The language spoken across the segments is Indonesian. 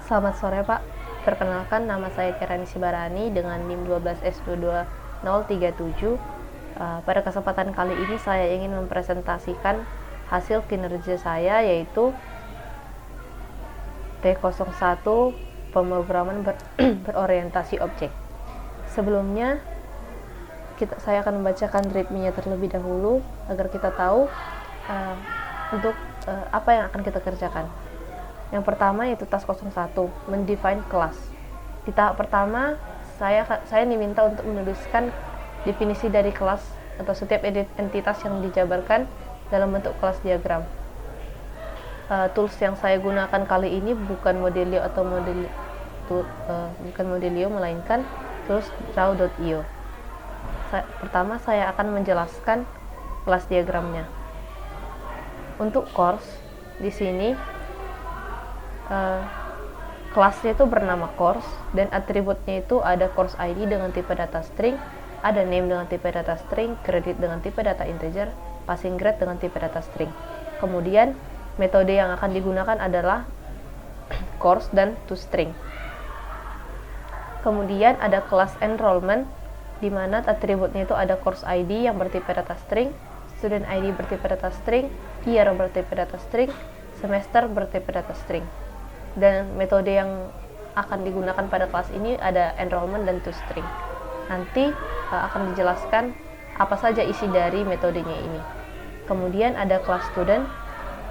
Selamat sore Pak, perkenalkan nama saya Tirani Sibarani dengan NIM 12S22037. Pada kesempatan kali ini saya ingin mempresentasikan hasil kinerja saya, yaitu T01 pemrograman berorientasi objek. Sebelumnya saya akan membacakan readme-nya terlebih dahulu agar kita tahu untuk apa yang akan kita kerjakan. Yang pertama yaitu task 01, mendefine kelas. Di tahap pertama, saya diminta untuk menuliskan definisi dari kelas atau setiap entitas yang dijabarkan dalam bentuk kelas diagram. Tools yang saya gunakan kali ini bukan Modelio, melainkan tools draw.io. Pertama, saya akan menjelaskan kelas diagramnya. Untuk course, di sini kelasnya itu bernama course dan atributnya itu ada course ID dengan tipe data string, ada name dengan tipe data string, credit dengan tipe data integer, passing grade dengan tipe data string. Kemudian metode yang akan digunakan adalah course dan toString. Kemudian ada kelas enrollment di mana atributnya itu ada course ID yang bertipe data string, student ID bertipe data string, year bertipe data string, semester bertipe data string. Dan metode yang akan digunakan pada kelas ini ada enrollment dan toString. Nanti akan dijelaskan apa saja isi dari metodenya ini. Kemudian ada kelas student.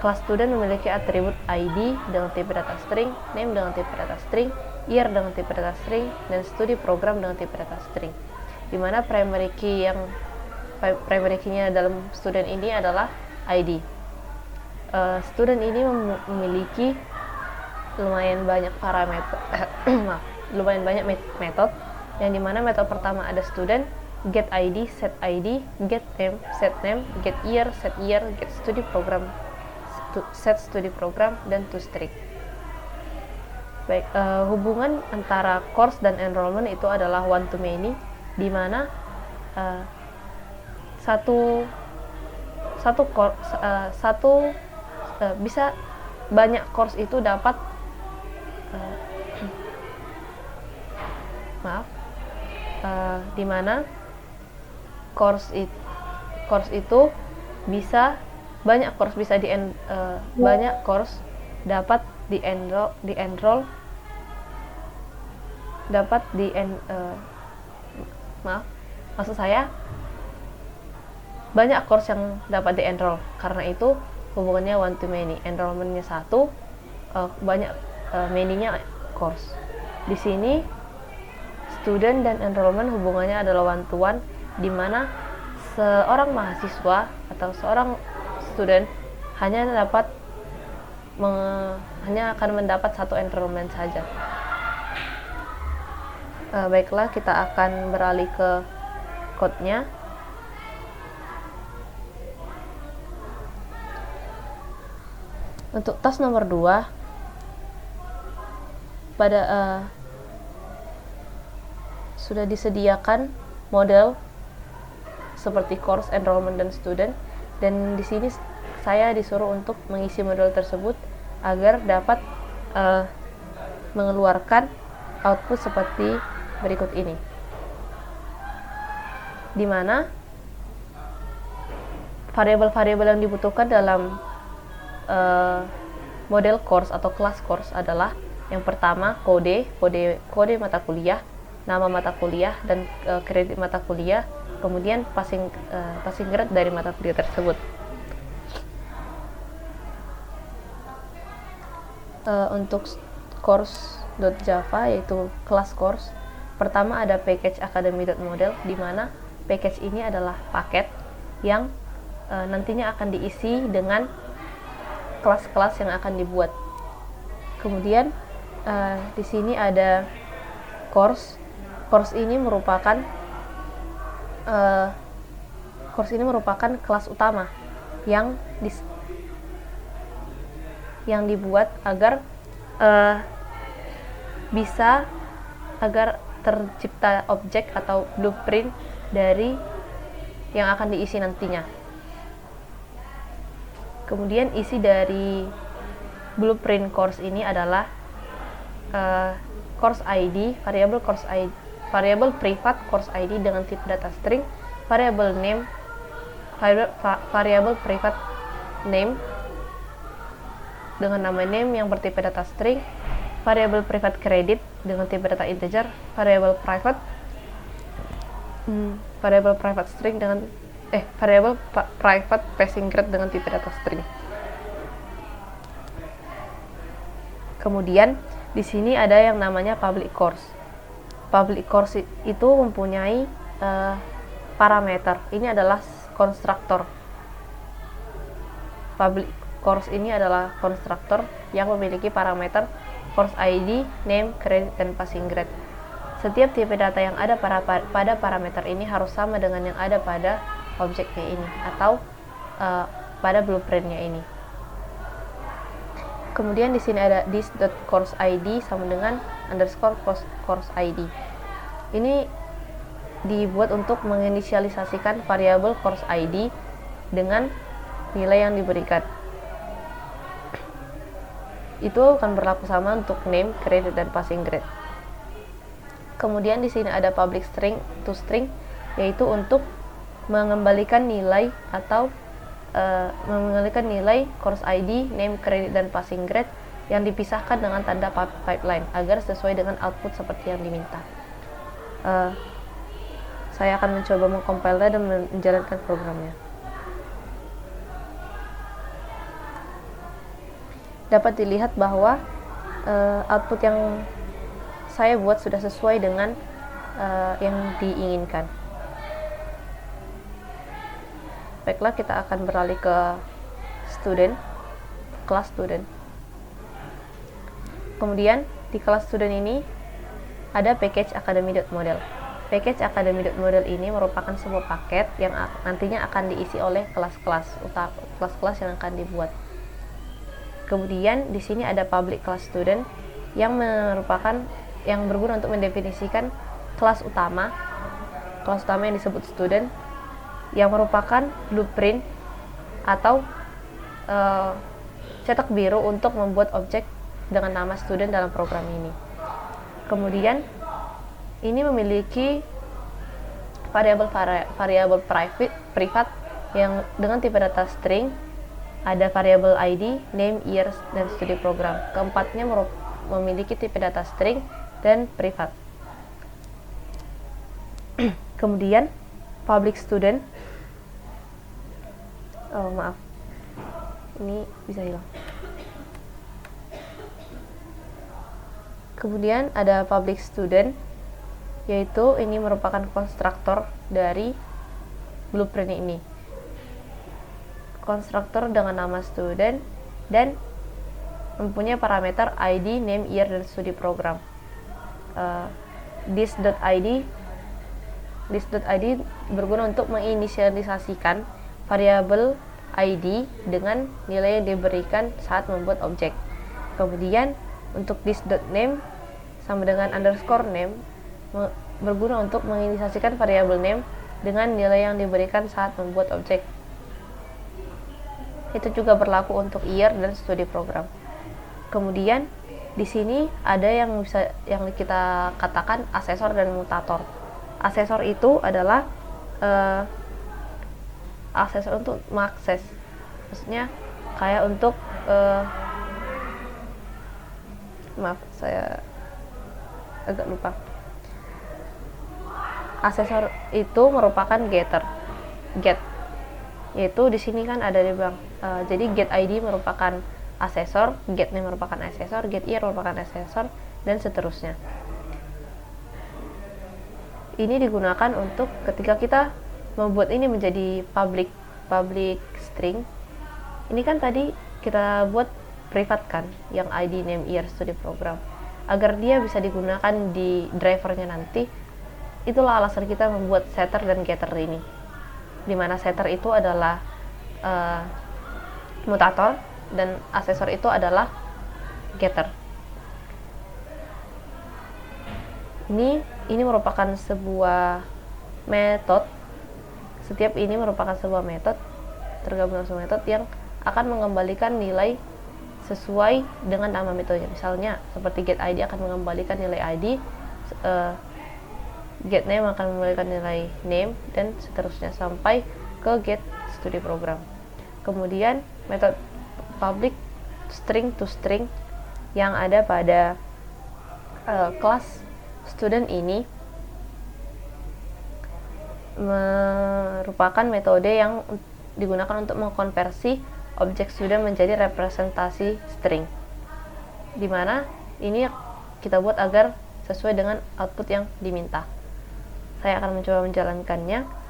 Kelas student memiliki atribut ID dengan tipe data string, name dengan tipe data string, year dengan tipe data string, dan studi program dengan tipe data string. Dimana primary key-nya dalam student ini adalah ID. Student ini memiliki lumayan banyak parameter, metode, yang dimana metode pertama ada student, get ID, set ID, get name, set name, get year, get studi program, set studi program, dan toString. Baik, hubungan antara course dan enrollment itu adalah one to many, di mana bisa banyak course itu dapat di mana course itu bisa banyak course dapat banyak course yang dapat di-enroll. Karena itu hubungannya one to many. Enrollment-nya 1, banyak many-nya course. Di sini student dan enrollment hubungannya adalah one to one, di mana seorang mahasiswa atau seorang student hanya akan mendapat satu enrollment saja. Baiklah, kita akan beralih ke code-nya. Untuk task nomor 2, sudah disediakan model seperti course, enrollment, dan student, dan di sini saya disuruh untuk mengisi model tersebut agar dapat mengeluarkan output seperti berikut ini, di mana variabel-variabel yang dibutuhkan dalam model course atau kelas course adalah yang pertama kode mata kuliah, nama mata kuliah, dan kredit mata kuliah, kemudian passing grade dari mata kuliah tersebut. Untuk course.java yaitu kelas course, pertama ada package academy.model, di mana package ini adalah paket yang nantinya akan diisi dengan kelas-kelas yang akan dibuat. Kemudian di sini ada course. Course ini merupakan kelas utama yang dibuat agar tercipta objek atau blueprint dari yang akan diisi nantinya. Kemudian isi dari blueprint course ini adalah course ID, variabel privat course ID dengan tipe data string, variabel name, variabel privat name dengan nama name yang bertipe data string, variabel privat credit dengan tipe data integer, variabel private string dengan variabel private passing grade dengan tipe data string. Kemudian di sini ada yang namanya public course. Public course itu mempunyai parameter. Ini adalah konstruktor. Public course ini adalah konstruktor yang memiliki parameter course ID, name, credit, dan passing grade. Setiap tipe data yang ada pada parameter ini harus sama dengan yang ada pada objeknya ini atau pada blueprintnya ini. Kemudian di sini ada this.courseID sama dengan underscore course ID. Ini dibuat untuk menginisialisasikan variabel course ID dengan nilai yang diberikan. Itu akan berlaku sama untuk name, credit, dan passing grade. Kemudian di sini ada public string to string, yaitu untuk mengembalikan nilai atau mengembalikan nilai course ID, name, credit, dan passing grade yang dipisahkan dengan tanda pipeline agar sesuai dengan output seperti yang diminta. Saya akan mencoba mengcompile dan menjalankan programnya. Dapat dilihat bahwa output yang saya buat sudah sesuai dengan yang diinginkan. Baiklah, kita akan beralih ke kelas student. Kemudian di kelas student ini ada package academy.model. Package academy.model ini merupakan sebuah paket yang nantinya akan diisi oleh kelas-kelas yang akan dibuat. Kemudian di sini ada public class student yang berguna untuk mendefinisikan kelas utama yang disebut student, yang merupakan blueprint atau cetak biru untuk membuat objek dengan nama student dalam program ini. Kemudian ini memiliki variabel privat yang dengan tipe data string, ada variabel ID, name, year, dan studi program. Keempatnya memiliki tipe data string dan privat. Kemudian public student, ini bisa hilang. Kemudian ada public student, yaitu ini merupakan konstruktor dari blueprint ini. Konstruktor dengan nama student dan mempunyai parameter ID, name, year, dan studi program. This.id berguna untuk menginisialisasikan variabel ID dengan nilai yang diberikan saat membuat objek. Kemudian untuk this.name sama dengan underscore name berguna untuk menginisialisasikan variabel name dengan nilai yang diberikan saat membuat objek. Itu juga berlaku untuk year dan studi program. Kemudian di sini ada yang kita katakan asesor dan mutator. Asesor itu adalah asesor untuk mengakses, maksudnya kayak untuk maaf, saya agak lupa. Asesor itu merupakan get, yaitu di sini kan ada di bang. Jadi get ID merupakan asesor, get name merupakan asesor, get year merupakan asesor, dan seterusnya. Ini digunakan untuk ketika kita membuat ini menjadi public string. Ini kan tadi kita buat privat kan, yang ID, name, year, studi program, agar dia bisa digunakan di drivernya nanti. Itulah alasan kita membuat setter dan getter ini, dimana setter itu adalah mutator dan asesor itu adalah getter. Ini merupakan sebuah metode. Setiap ini merupakan sebuah metode, tergabung dalam sebuah metode yang akan mengembalikan nilai sesuai dengan nama metode. Misalnya seperti getID akan mengembalikan nilai ID, getName akan mengembalikan nilai name, dan seterusnya sampai ke getStudyProgram. Kemudian metode public string to string yang ada pada kelas student ini merupakan metode yang digunakan untuk mengkonversi objek student menjadi representasi string, dimana ini kita buat agar sesuai dengan output yang diminta. Saya akan mencoba menjalankannya.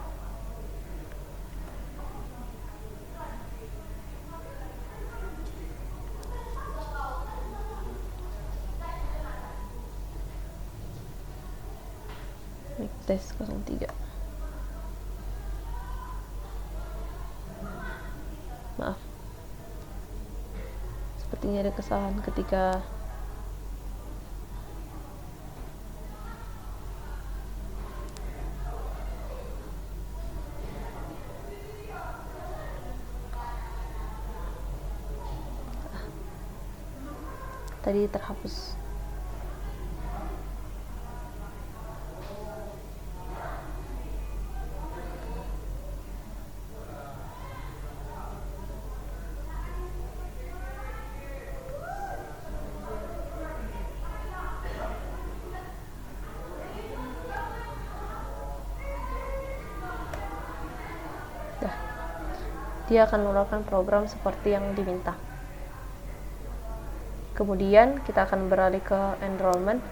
Tes 03. Maaf, sepertinya ada kesalahan ketika tadi terhapus. Dia akan melakukan program seperti yang diminta. Kemudian kita akan beralih ke enrollment,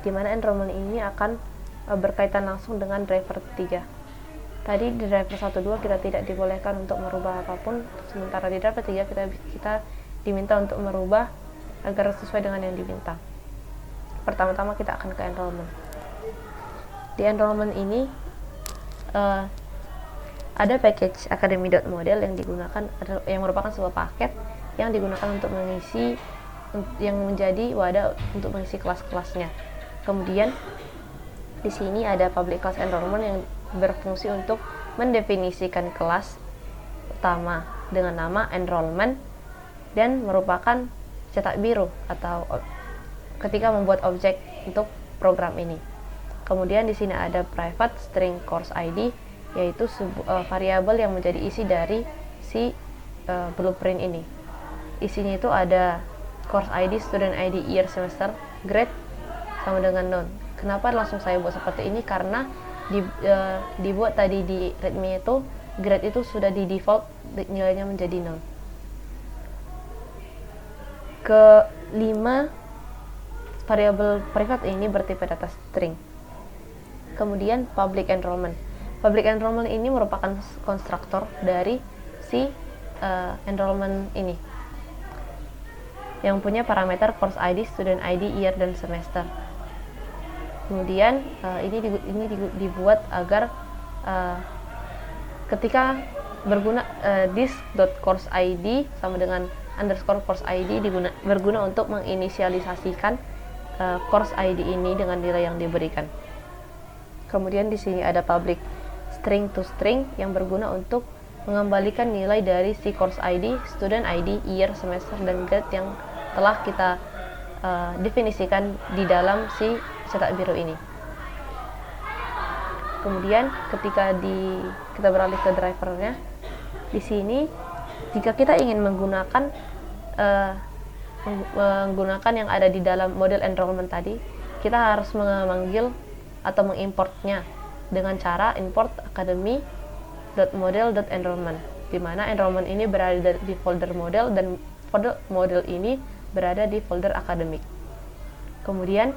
di mana enrollment ini akan berkaitan langsung dengan driver 3. Tadi di driver 1-2 kita tidak dibolehkan untuk merubah apapun, sementara di driver 3 kita diminta untuk merubah agar sesuai dengan yang diminta. Pertama-tama kita akan ke enrollment. Di enrollment ini ada package academy.model yang digunakan, yang merupakan sebuah paket yang digunakan untuk mengisi, yang menjadi wadah untuk mengisi kelas-kelasnya. Kemudian di sini ada public class enrollment yang berfungsi untuk mendefinisikan kelas utama dengan nama enrollment dan merupakan cetak biru atau ketika membuat objek untuk program ini. Kemudian di sini ada private string course ID, yaitu variabel yang menjadi isi dari si blueprint ini. Isinya itu ada course ID, student ID, year, semester, grade sama dengan none. Kenapa langsung saya buat seperti ini? Karena dibuat tadi di readme itu grade itu sudah di default nilainya menjadi none. Kelima, variabel private ini bertipe data string. Kemudian public enrollment. Public enrollment ini merupakan konstruktor dari si enrollment ini, yang punya parameter course ID, student ID, year, dan semester. Kemudian ini dibuat agar ketika berguna this.courseid sama dengan underscore course ID berguna untuk menginisialisasikan course ID ini dengan nilai yang diberikan. Kemudian di sini ada public string to string yang berguna untuk mengembalikan nilai dari si course ID, student ID, year, semester, dan grade yang telah kita definisikan di dalam si cetak biru ini. Kemudian ketika kita beralih ke drivernya, di sini jika kita ingin menggunakan yang ada di dalam model enrollment tadi, kita harus memanggil atau mengimportnya dengan cara import academy.model.enrollment, di mana enrollment ini berada di folder model dan folder model ini berada di folder akademik. Kemudian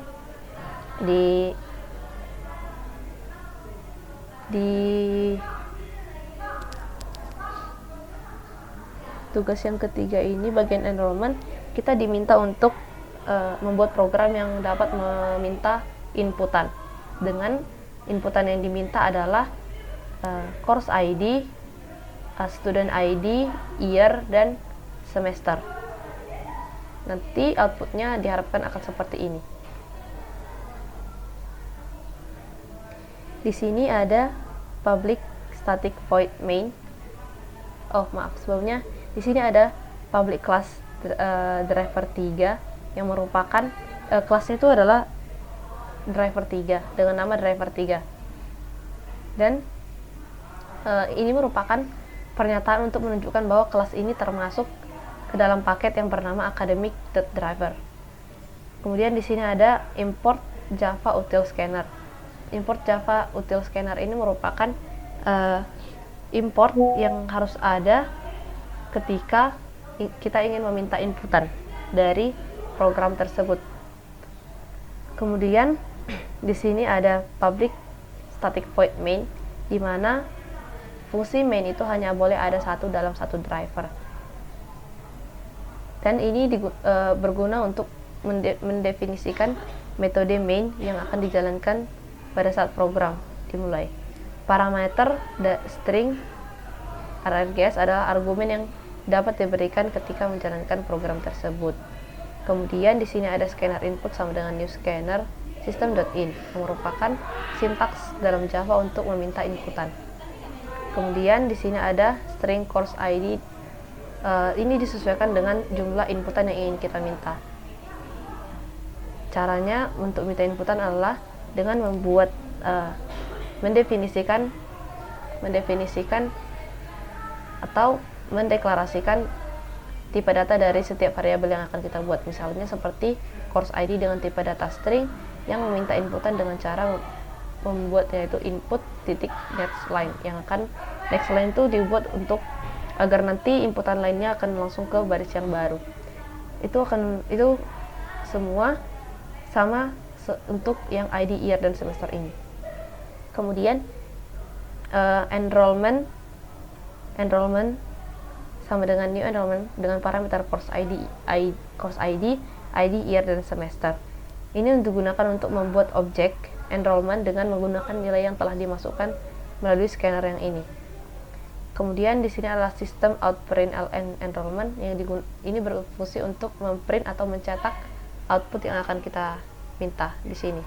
di tugas yang ketiga ini, bagian enrollment, kita diminta untuk membuat program yang dapat meminta inputan. Dengan inputan yang diminta adalah course ID, student ID, year, dan semester. Nanti outputnya diharapkan akan seperti ini. Di sini ada public static void main. Sebelumnya di sini ada public class driver 3 yang merupakan kelasnya itu adalah driver 3 dengan nama driver 3. Dan ini merupakan pernyataan untuk menunjukkan bahwa kelas ini termasuk ke dalam paket yang bernama academic.driver. Kemudian di sini ada import Java util scanner. Import Java util scanner ini merupakan import yang harus ada ketika kita ingin meminta inputan dari program tersebut. Kemudian di sini ada public static void main, di mana fungsi main itu hanya boleh ada satu dalam satu driver. Dan ini berguna untuk mendefinisikan metode main yang akan dijalankan pada saat program dimulai. Parameter string RRGS adalah argumen yang dapat diberikan ketika menjalankan program tersebut. Kemudian di sini ada scanner input sama dengan new scanner system.in yang merupakan sintaks dalam Java untuk meminta inputan. Kemudian di sini ada string course ID. Ini disesuaikan dengan jumlah inputan yang ingin kita minta. Caranya untuk minta inputan adalah dengan membuat mendefinisikan atau mendeklarasikan tipe data dari setiap variabel yang akan kita buat. Misalnya seperti course ID dengan tipe data string yang meminta inputan dengan cara membuatnya itu input titik next line, yang akan next line itu dibuat untuk agar nanti inputan lainnya akan langsung ke baris yang baru. Itu semua sama untuk yang ID, year, dan semester ini. Kemudian enrollment sama dengan new enrollment dengan parameter course ID, year, dan semester. Ini digunakan untuk membuat objek enrollment dengan menggunakan nilai yang telah dimasukkan melalui scanner yang ini. Kemudian di sini adalah sistem outprint ln enrollment yang ini berfungsi untuk memprint atau mencetak output yang akan kita minta di sini.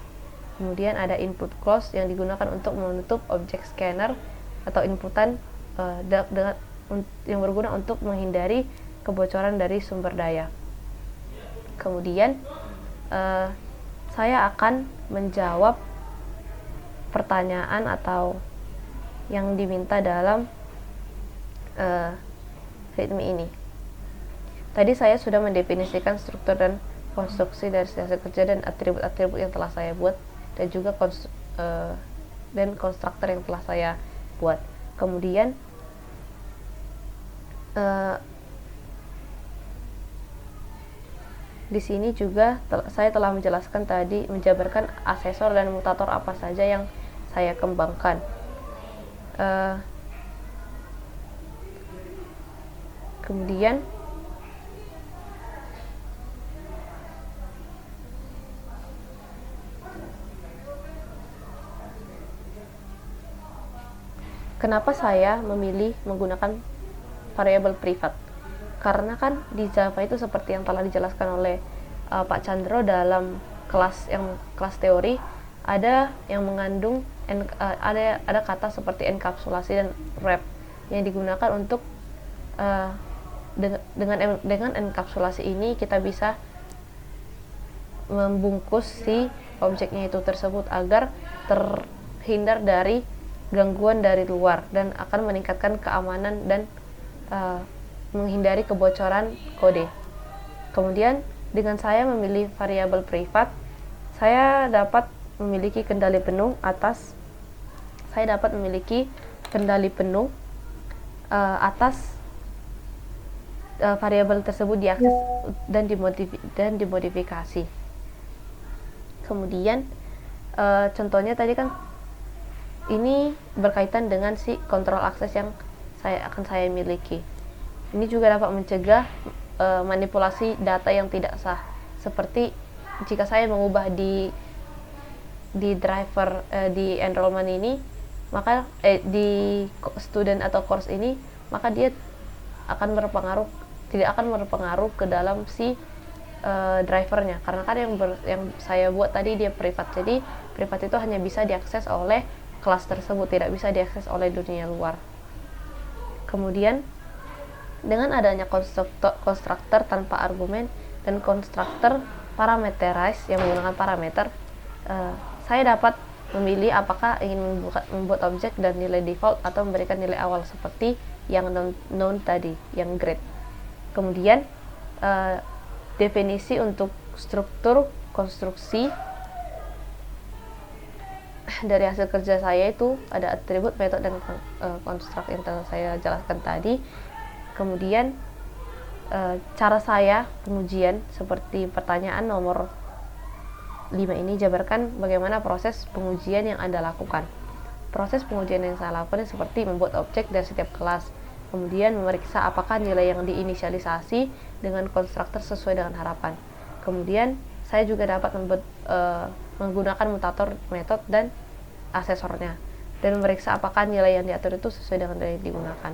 Kemudian ada input close yang digunakan untuk menutup objek scanner atau inputan yang berguna untuk menghindari kebocoran dari sumber daya. Kemudian saya akan menjawab pertanyaan atau yang diminta dalam readme ini. Tadi saya sudah mendefinisikan struktur dan konstruksi dari hasil kerja dan atribut-atribut yang telah saya buat, dan juga konstruktor yang telah saya buat. Kemudian di sini juga saya telah menjelaskan tadi, menjabarkan asesor dan mutator apa saja yang saya kembangkan. Kemudian kenapa saya memilih menggunakan variabel privat? Karena kan di Java itu seperti yang telah dijelaskan oleh Pak Chandro dalam kelas teori, ada yang mengandung ada kata seperti enkapsulasi dan wrap yang digunakan untuk dengan enkapsulasi ini kita bisa membungkus si objeknya itu tersebut agar terhindar dari gangguan dari luar dan akan meningkatkan keamanan dan menghindari kebocoran kode. Kemudian dengan saya memilih variabel privat, saya dapat memiliki kendali penuh atas variabel tersebut diakses dan dimodifikasi. Kemudian contohnya tadi kan ini berkaitan dengan si kontrol akses yang akan saya miliki. Ini juga dapat mencegah manipulasi data yang tidak sah, seperti jika saya mengubah di driver di enrollment ini, maka di student atau course ini, maka dia tidak akan berpengaruh ke dalam si drivernya, karena kan yang saya buat tadi dia privat. Jadi privat itu hanya bisa diakses oleh kelas tersebut, tidak bisa diakses oleh dunia luar. Kemudian Dengan adanya konstruktor tanpa argumen dan konstruktor parameterize yang menggunakan parameter, saya dapat memilih apakah ingin membuat objek dan nilai default atau memberikan nilai awal seperti yang known tadi, yang grade. Kemudian definisi untuk struktur konstruksi dari hasil kerja saya itu ada atribut, metode, dan konstruk yang telah saya jelaskan tadi. Kemudian cara saya pengujian seperti pertanyaan nomor 5 ini, jabarkan bagaimana proses pengujian yang Anda lakukan. Proses pengujian yang saya lakukan seperti membuat objek dari setiap kelas, kemudian memeriksa apakah nilai yang diinisialisasi dengan konstruktor sesuai dengan harapan. Kemudian saya juga dapat menggunakan mutator, metode, dan asesornya, dan memeriksa apakah nilai yang diatur itu sesuai dengan nilai yang digunakan.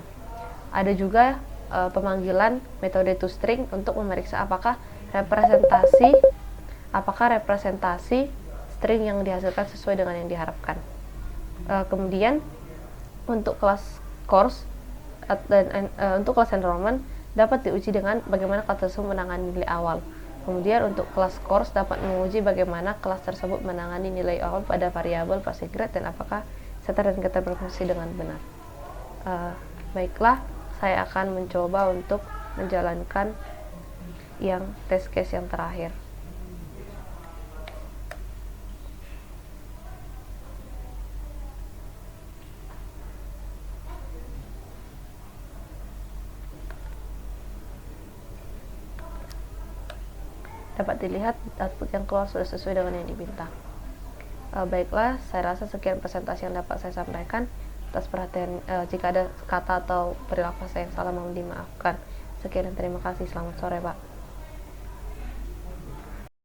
Ada juga pemanggilan metode toString untuk memeriksa apakah representasi string yang dihasilkan sesuai dengan yang diharapkan. Kemudian untuk kelas course dan untuk kelas enrollment dapat diuji dengan bagaimana kelas tersebut menangani nilai awal. Kemudian untuk kelas course dapat menguji bagaimana kelas tersebut menangani nilai awal pada variabel passing grade dan apakah setter dan getter berfungsi dengan benar. Baiklah, saya akan mencoba untuk menjalankan yang test case yang terakhir. Dapat dilihat output yang keluar sudah sesuai dengan yang diminta. Baiklah, saya rasa sekian presentasi yang dapat saya sampaikan. Atas perhatian, jika ada kata atau perilaku saya yang salah mohon dimaafkan. Sekian dan terima kasih. Selamat sore, Pak.